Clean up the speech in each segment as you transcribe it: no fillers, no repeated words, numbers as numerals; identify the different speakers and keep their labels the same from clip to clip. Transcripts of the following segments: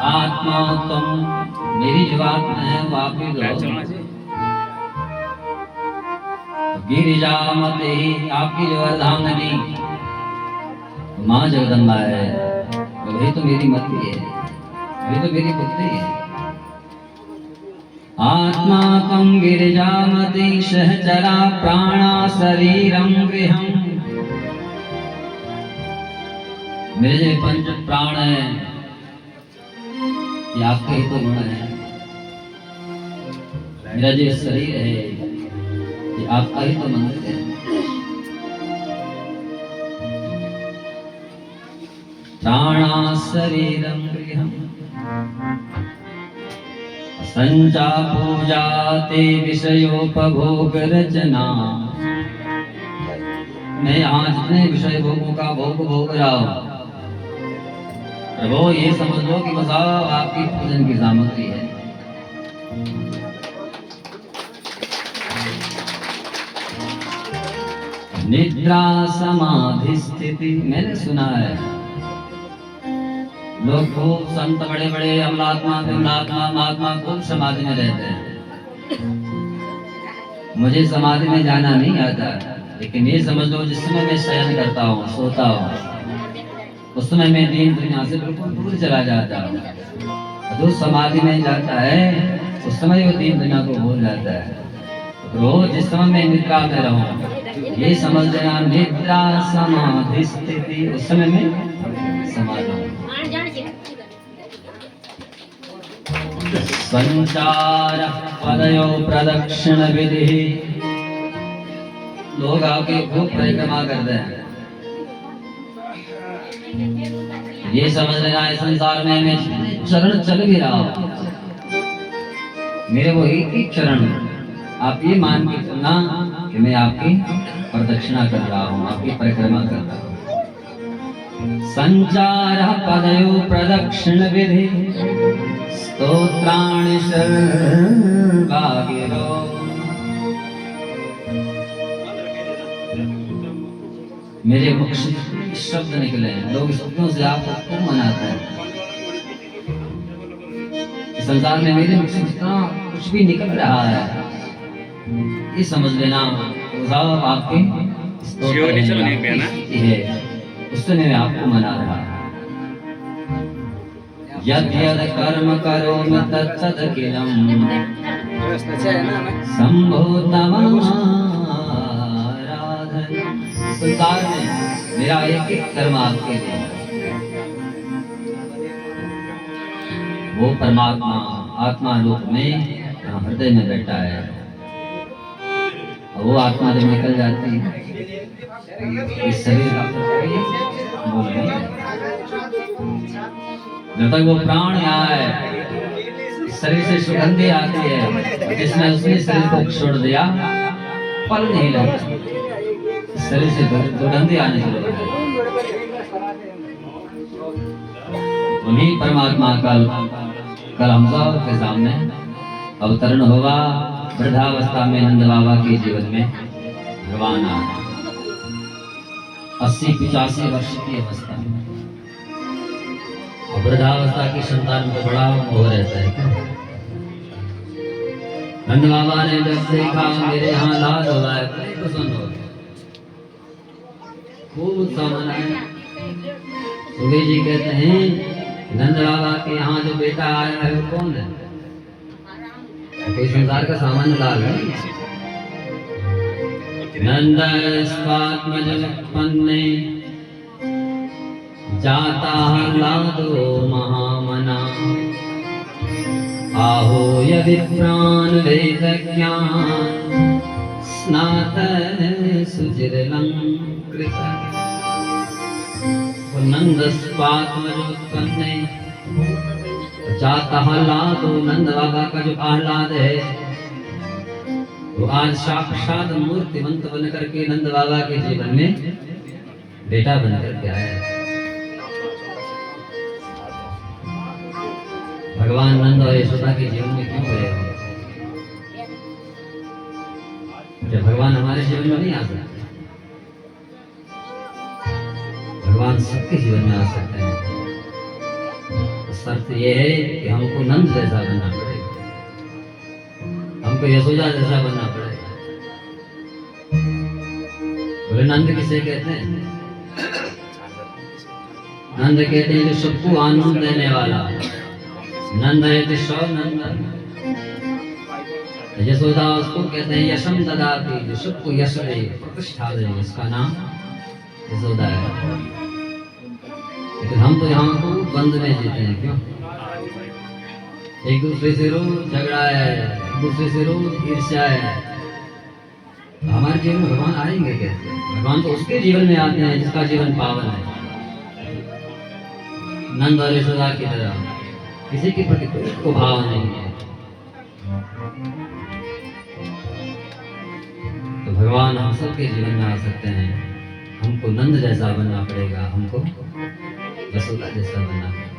Speaker 1: आत्मा तुम, मेरी जो आत्मा है वो आप ही दो। गिरिजा मते ही, आपकी जो अर्धांगनी माँ जगदम्बा है, वही तो मेरी मति है, वही तो मेरी बुद्धि है। आत्मा तम गिरिजामति सहचरा प्राणा शरीरम गृहम। मेरे जो पंच प्राण है ये आपके ही तो गुण है। मेरा जो शरीर है ये आपका ही तो मंदिर है। प्राणा शरीरम गृहम संचा पूजा ते विषयोपभोग रचना। मैं यहाँ जितने विषय भोगों का भोग रहा हूँ प्रभु, ये समझ लो कि वो सब आपकी पूजन की सामग्री है। निद्रा समाधि स्थिति, मैंने सुना है लोग खूब संत बड़े बड़े अमलात्मा विमलात्मा महात्मा खूब समाधि में रहते हैं। मुझे समाधि में जाना नहीं आता, लेकिन ये समझ लो जिस समय मैं शयन करता हूँ, सोता हूँ, उस समय मैं दीन दुनिया से बिल्कुल दूर चला जाता हूँ। जो समाधि में जाता है उस समय वो दीन दुनिया को भूल जाता है। रोज जिस समय मैं निद्रा में रहूं, ये समझ लेना निद्रा समाधि स्थिति, उस समय में समाधि। संचार पदयो प्रदक्षिण विधि, लोग आके खूब परिक्रमा करते हैं। ये समझ लेना है संसार में मैं चरण चल भी रहा हूं, मेरे वो एक ही चरण, आप ये मान के चलना कि मैं आपकी प्रदक्षिणा कर रहा हूं, आपकी परिक्रमा कर रहा हूं। संचार पदयो प्रदक्षिण विधि स्तोत्राणि सर्वागिरो। मेरे मुख से शब्द निकले हैं, लोग शब्दों से आपको क्यों मनाते हैं? संसार में मेरे मुख से जितना कुछ भी निकल रहा है ये समझ लेना सब आपके स्तोत्र है, उससे मैं आपको मना रहा। यद यद कर्म करोमि तत्तद किलम शंभो तव आराधन। संसार में मेरा एक एक कर्म आपके लिए, वो परमात्मा आत्मा रूप में हृदय में बैठा है। वो आत्मा जब निकल जाती है इस शरीर का बोल नहीं है। जब तक वो प्राण यहाँ है इस शरीर से सुगंधी आती है, जिसने उसने शरीर को छोड़ दिया पल नहीं लगता शरीर से दुर्गंधी आने शुरू हो जाती। उन्हीं परमात्मा कल हम सब के सामने अवतरण होगा। वृद्धावस्था में नंद बाबा के जीवन में भगवान आ 80-85 वर्ष की अवस्था में, वृद्धावस्था की संतान को बड़ा मोह रहता है। नंद बाबा ने जब देखा मेरे यहाँ लाल हो रहा है, पसंद हो खूब उत्साह। सुबह जी कहते हैं नंद बाबा के यहाँ जो बेटा आया है वो कौन है? कोई संसार का सामान्य लाल है। नंद स्वात्मजन्ने जाता लादो महामना। आहो यदि प्राण वेद ज्ञान स्नात सुचिरलंकृत। नंद स्वात्मजन्ने जाता लादो, नंद बाबा का जो आह्लाद है वो आज साक्षात मूर्तिमंत बन करके नंद बाबा के जीवन में बेटा बन करके आया। भगवान नंद और यशोदा के जीवन में क्यों गए? जब भगवान हमारे जीवन में नहीं आ सकते, भगवान सबके जीवन में आ सकते हैं। तो शर्त ये है कि हमको नंद जैसा बनना पड़ेगा, हमको यशोदा जैसा बनना पड़ेगा। बोले नंद किसे कहते हैं? नंद कहते हैं जो सबको आनंद देने वाला। नंद है तो सौ नंदन। यशोदा उसको कहते हैं यशम ददाती, जो सबको यश दे, प्रतिष्ठा दे, इसका नाम यशोदा है। लेकिन हम तो यहाँ को बंद में जीते हैं। क्यों? एक दूसरे से रोज झगड़ा है, एक दूसरे से रोज ईर्ष्या है। हमारे जीवन में भगवान आएंगे कैसे? भगवान तो उसके जीवन में आते हैं जिसका जीवन पावन है। नंद और यशोदा की तरह किसी के प्रति को भाव नहीं है। तो भगवान हम सबके जीवन में आ सकते हैं। हमको नंद जैसा बनना पड़ेगा, हमको यशोदा जैसा बनना पड़ेगा।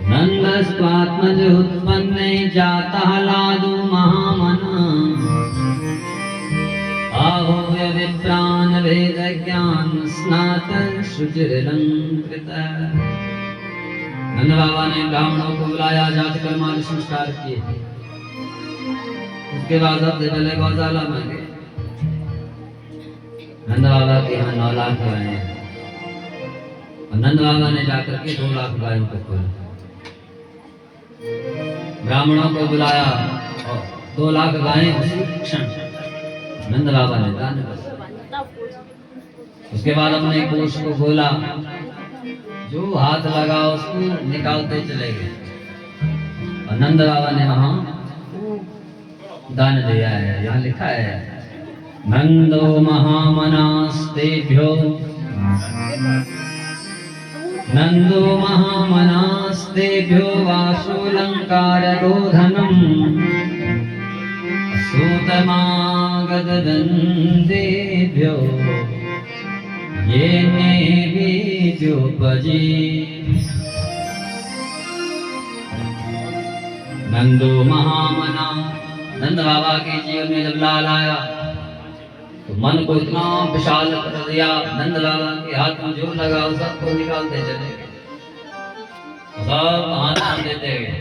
Speaker 1: नंदस्त्वात्मज उत्पन्ने जाता लादु महामना, आहुव्य विप्रान वेद ज्ञान स्नात शुचिरलंकृत। नंद बाबा ने ब्राह्मणों को बुलाया, जाति कर्मादि संस्कार किए। उसके बाद सबसे पहले गौशाला में गए। नंद बाबा के यहाँ 9 लाख गायें हैं और नंद बाबा ने जाकर के 2 लाख गायों को खोला। ब्राह्मणों को बुलाया और 2 लाख गायें उसी क्षण नंद बाबा ने दान कर दी। उसके बाद अपने कोष को खोला, जो हाथ लगा उसको निकालते चले गए और नंद बाबा ने वहां दान दिया है। यहाँ लिखा है नंदो महामनास्तेभ्यो, नंदो महामनास्तेभ्यो वासोलंकार गोधनम, सूतमागत दंदेभ्यो ये नेभ्योपजी। नंदो महामना, नंद बाबा के जीवन में जब लाल आया तो मन को इतना विशाल कर दिया। नंद बाबा के हाथ में जो लगा सबको निकालते चले गए, सब हाथ देते गए।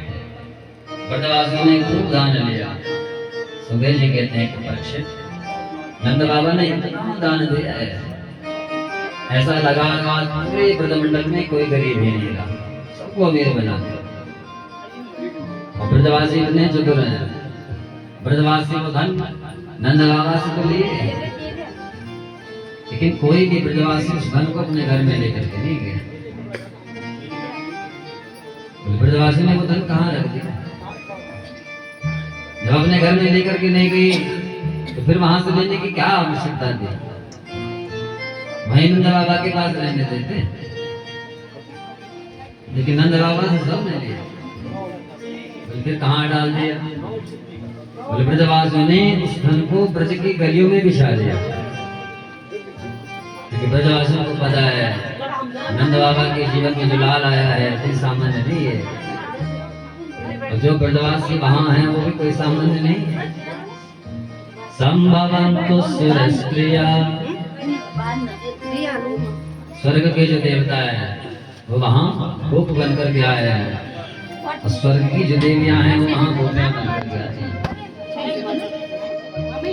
Speaker 1: ब्रजवासियों ने खूब दान लिया। सुबह जी कहते हैं कि परीक्षित, नंद बाबा ने इतना दान दिया है, ऐसा लगा पूरे ब्रजमंडल में कोई गरीब ही नहीं रहा, सबको अमीर बना दिया। और ब्रजवासी इतने चतुर हैं, ब्रजवासी को धन नंद बाबा से तो लिए, लेकिन कोई भी ब्रजवासी उस धन को अपने घर में लेकर के नहीं गया। ब्रजवासी ने वो धन कहाँ रख दिया? जब अपने घर में लेकर के नहीं गई तो फिर वहां से लेने की क्या आवश्यकता थी? वहीं नंद बाबा के पास रहने देते, लेकिन नंद बाबा से सब ने लिया। फिर कहाँ डाल दिया? बोले ब्रजवासियों ने उस धन को ब्रज की गलियों में बिछा दिया, क्योंकि ब्रजवासियों को पता है नंद बाबा के जीवन में जो लाल आया है कोई सामान्य नहीं है, और जो ब्रजवासी वहां हैं वो भी कोई सामान्य नहीं है। संभवन्तु सुरस्त्रिया, स्वर्ग के जो देवता है वो वहां गोप बनकर के आए हैं, और स्वर्ग की जो देवियां हैं वो वहां गोपियां बनकर के आती हैं।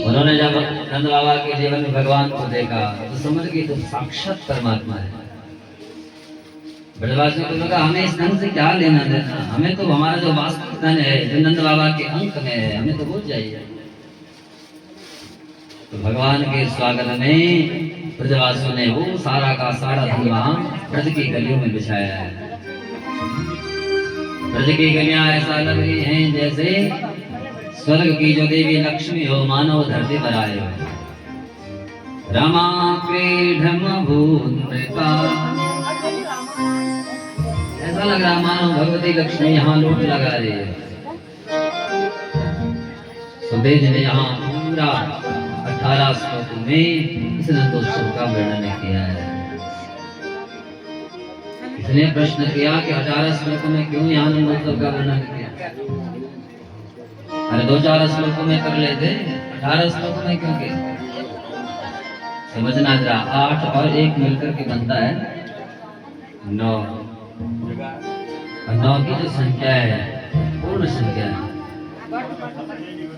Speaker 1: उन्होंने जब नंद बाबा के जीवन में भगवान को देखा तो समझ गए तो साक्षात परमात्मा है। ब्रजवासियों को लगा हमें इस धन से क्या लेना देना, हमें तो हमारा जो वास्तविक धन है जो नंद बाबा के अंक में है हमें तो भूल जाइए। तो भगवान के स्वागत में ब्रजवासियों ने वो सारा का सारा धन वहां ब्रज की गलियों में बिछाया है। ब्रज की गलियां ऐसा लग रही हैं जैसे स्वर्ग की जो देवी लक्ष्मी हो मानव धरती पर आए हो। रमा क्रीडम भूमृका, ऐसा लग रहा मानो भगवती लक्ष्मी यहाँ लूट लगा रही है। सुबह जी ने यहाँ पूरा 18 श्लोक में इस नंदोत्सव का वर्णन किया है। इसने प्रश्न किया कि 18 श्लोक में क्यों यहाँ नंदोत्सव का वर्णन किया? अरे 2-4 श्लोकों में कर लेते, 18 श्लोक में क्यों किया? समझना जरा, 8 और 1 मिलकर के बनता है 9। और 9 की जो संख्या है पूर्ण संख्या है,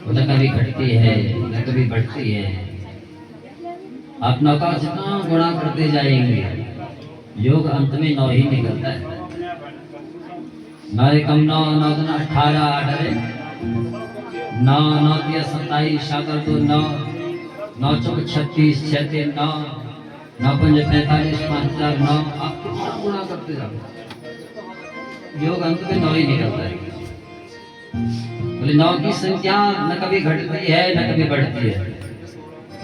Speaker 1: वो न कभी घटती है न कभी बढ़ती है। आप 9 का जितना गुणा करते जाएंगे योग अंत में 9 ही निकलता है। 9 एकम 9, 9 दूना 18, 9 9 तिया 27, 7 और 2 9, 9 चौक 36, 6 3 9, 9 पंजे 45, 5 4 9। आप कितना गुणा करते जाओ योग अंत में 9 ही निकलता है। बोले 9 की संख्या न कभी घटती है न कभी बढ़ती है,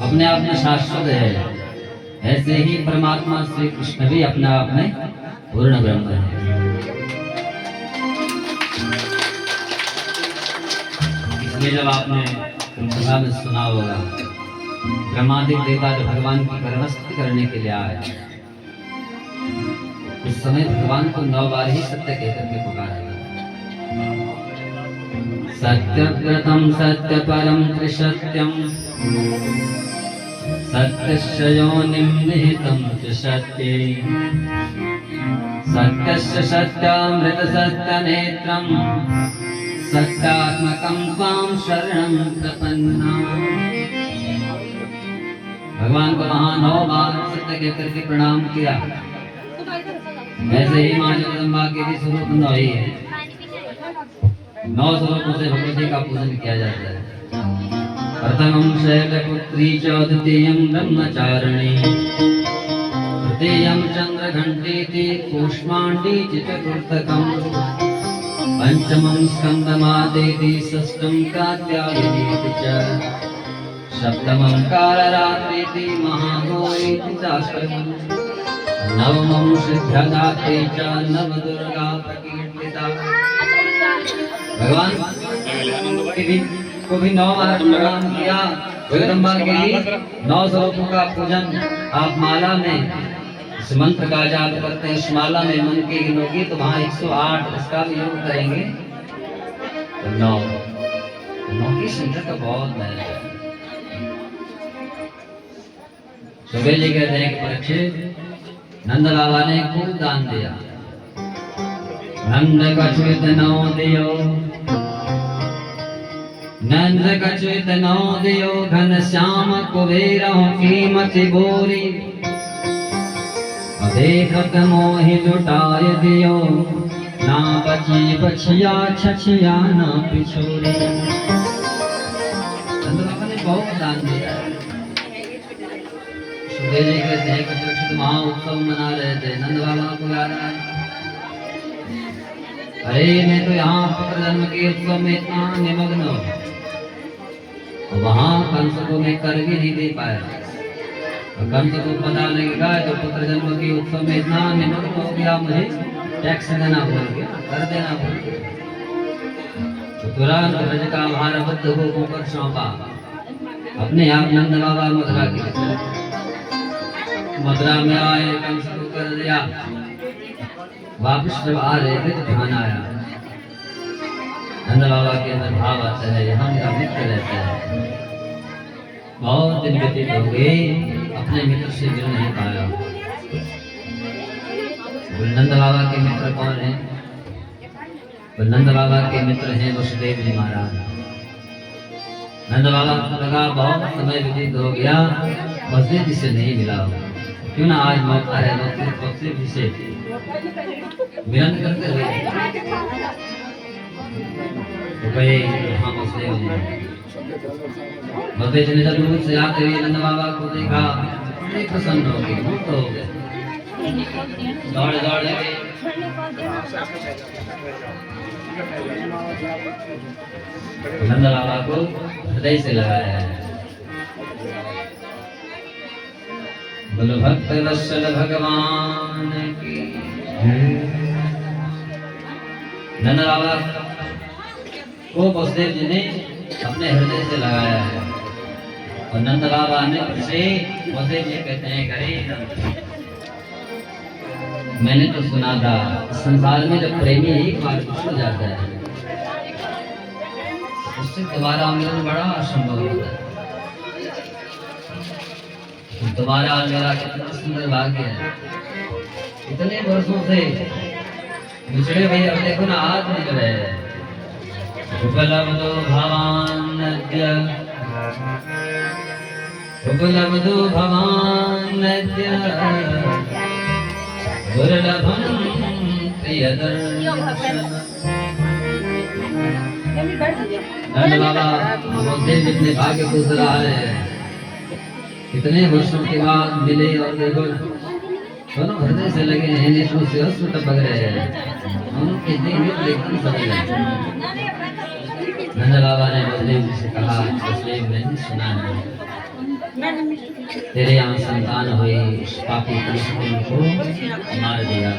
Speaker 1: अपने आप में शाश्वत है। ऐसे ही परमात्मा श्री कृष्ण भी अपने आप में पूर्ण ब्रह्म है। इसलिए जब आपने सभा में सुना होगा ब्रह्मादि देवता जो भगवान की गर्भस्तुति करने के लिए आए, उस समय भगवान को 9 बार ही सत्य कहकर के पुकारा। सत्यव्रतम सत्यपरम त्रिसत्यम सत्यस्य योनिं निहितं च सत्ये सत्यस्य सत्यामृत सत्यनेत्रं सत्यात्मकं त्वां शरणं प्रपन्ना। भगवान को वहां 9 बार सत्य कहकर के प्रणाम किया। ऐसे ही मां जगदम्बा के भी स्वरूप 9 ही है। 9 स्वरूपों से भगवती का पूजन किया जाता है। प्रथमं शैलपुत्री च द्वितीयं ब्रह्मचारिणी तृतीयं चन्द्रघण्टेति कूष्माण्डी च चतुर्थकं पंचमं स्कन्दमादेति षष्ठं कात्यायनीति च सप्तमं कालरात्रिति महागौरीति चाष्टमं नवमं सिद्ध्यदात्री च नवदुर्गा प्रकीर्तिता। भगवान को भी 9 बार प्रणाम किया। जगदम्बा के लिए 9 स्वरूपों का पूजन आप माला में इस मंत्र का जाप करते हैं। इस माला में मन के गिनोगे तो वहां 108 इसका भी योग करेंगे तो 9 की संख्या का बहुत महत्व है। सुबह जी कहते हैं कि परीक्षित नंद बाबा ने खूब दान दिया। नंद कछुत 9 दियो, नंद कछुत 9 दियो, घन श्याम कुबेरहु कीमति बोरी। देखत मोहि लुटाय दियो, ना बची बछिया छछिया ना पिछोरी। नंद बाबा ने बहुत दान दिया। सुबह जी कहते हैं कि परीक्षित महा उत्सव मना रहे थे, नंद बाबा को याद आया, अरे मैं तो यहाँ पुत्र जन्म के उत्सव में इतना निमग्न हूँ, वहां कंस को मैं कर भी नहीं दे पाया। कंस को पता लगेगा तो पुत्र जन्म के उत्सव में इतना निमग्न हो गया, मुझे टैक्स देना भूल गया, कर देना भूल गया। तो तुरंत ब्रज का भार बुद्ध को ऊपर सौंपा। अपने आप नंद बाबा मथुरा के मथुरा में आए, कंस को कर दिया। वापस जब आ रहे थे तो ध्यान आया, नंद बाबा के अंदर भाव आता है, यहाँ मेरा मित्र रहता है। बहुत दिन व्यतीत हो गए, अपने मित्र से मिल नहीं पाया। नंद बाबा के मित्र कौन है? नंद बाबा के मित्र हैं वसुदेव जी महाराज। नंद बाबा को लगा बहुत समय व्यतीत हो गया, वसुदेव जी से नहीं मिला, क्यों ना आज मौका है वसुदेव जी से मिलन करते हुए। तो गए हाँ वसुदेव जी। वसुदेव जी ने जब दूर से आते हुए नंद बाबा को देखा, बड़े प्रसन्न हो गए, मुक्त हो गए, दौड़ दौड़ गए। नंद बाबा को हृदय से लगाया है। बोलो भक्त वत्सल भगवान की। नंद बाबा को वसुदेव जी ने अपने हृदय से लगाया है और नंद बाबा ने उसे वसुदेव जी कहते हैं, करे मैंने तो सुना था संसार में जब प्रेमी एक बार बिछड़ जाता है उससे दोबारा मिलन बड़ा असंभव होता है। दोबारा मेरा कितना सुंदर भाग्य है, इतने वर्षों से बिछड़े भाई अब देखो ना हाथ निकल रहे हैं। उपलब्धो भवानद्य उपलब्धो भवानद्य दुर्लभं प्रियदर्शन। नंद बाबा बोलते जितने भाग्य पूछ रहा है कितने वर्षों के बाद मिले और देखो दोनों हृदय से लगे हैं, नेत्रों से अश्रु टपक रहे हैं। उनके देखने देखने समझ गए। नंद बाबा ने बलदेव जी से कहा, बलदेव मैंने सुना है तेरे यहाँ संतान हुई, इस पापी कृष्ण को मार दिया।